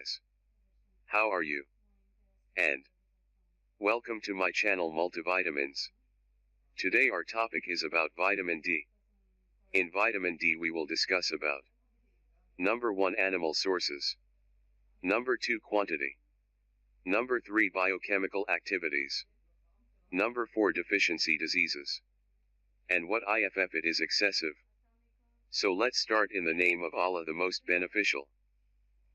guys. How are you? And welcome to my channel Multivitamins. Today our topic is about vitamin D. In vitamin D we will discuss about Number 1 animal sources. Number 2 quantity. Number 3 biochemical activities. Number 4 deficiency diseases. And what if it is excessive. So let's start in the name of Allah, the most beneficial.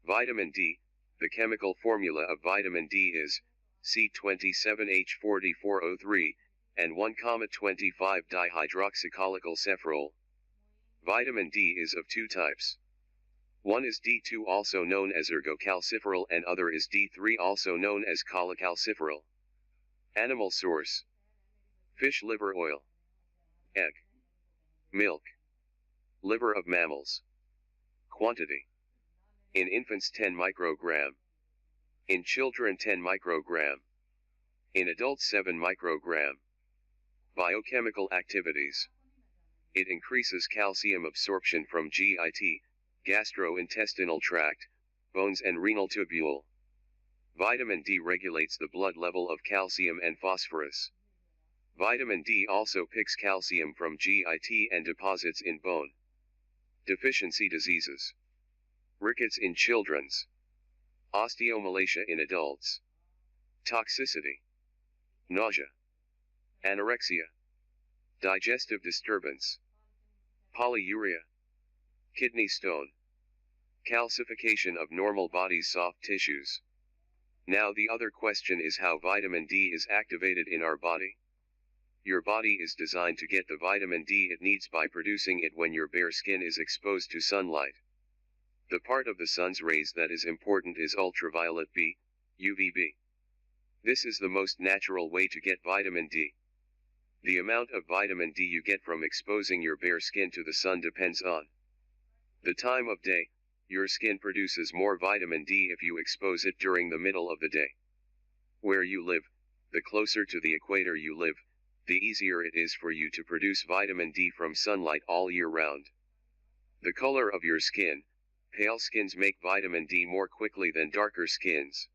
Vitamin D. The chemical formula of vitamin D is C27H44O3 and 1,25-dihydroxycholecalciferol. Vitamin D is of two types. One is D2, also known as ergocalciferol, and other is D3, also known as cholecalciferol. Animal source: fish liver oil, egg, milk, liver of mammals. Quantity: in infants 10 microgram, in children 10 microgram, in adults 7 microgram. Biochemical activities: it increases calcium absorption from GIT, gastrointestinal tract, bones and renal tubule. Vitamin D regulates the blood level of calcium and phosphorus. Vitamin D also picks calcium from GIT and deposits in bone. Deficiency diseases: rickets in children's, osteomalacia in adults. Toxicity: nausea, anorexia, digestive disturbance, polyuria, kidney stone, calcification of normal body's soft tissues. Now the other question is how vitamin D is activated in our body. Your body is designed to get the vitamin D it needs by producing it when your bare skin is exposed to sunlight. The part of the sun's rays that is important is ultraviolet B, UVB. This is the most natural way to get vitamin D. The amount of vitamin D you get from exposing your bare skin to the sun depends on the time of day. Your skin produces more vitamin D if you expose it during the middle of the day. Where you live, the closer to the equator you live, the easier it is for you to produce vitamin D from sunlight all year round. The color of your skin: pale skins make vitamin D more quickly than darker skins.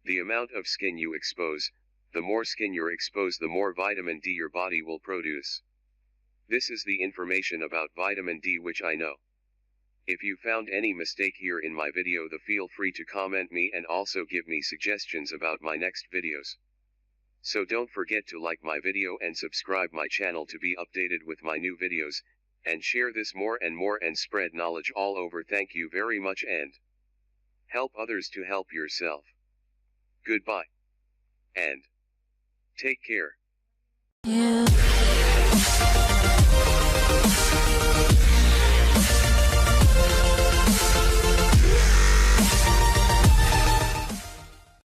The amount of skin you expose: the more skin you're exposed, the more vitamin D your body will produce. This is the information about vitamin D which I know. If you found any mistake here in my video, feel free to comment me and also give me suggestions about my next videos. So don't forget to like my video and subscribe my channel to be updated with my new videos, and share this more and more and spread knowledge all over. Thank you very much, and help others to help yourself. Goodbye and take care.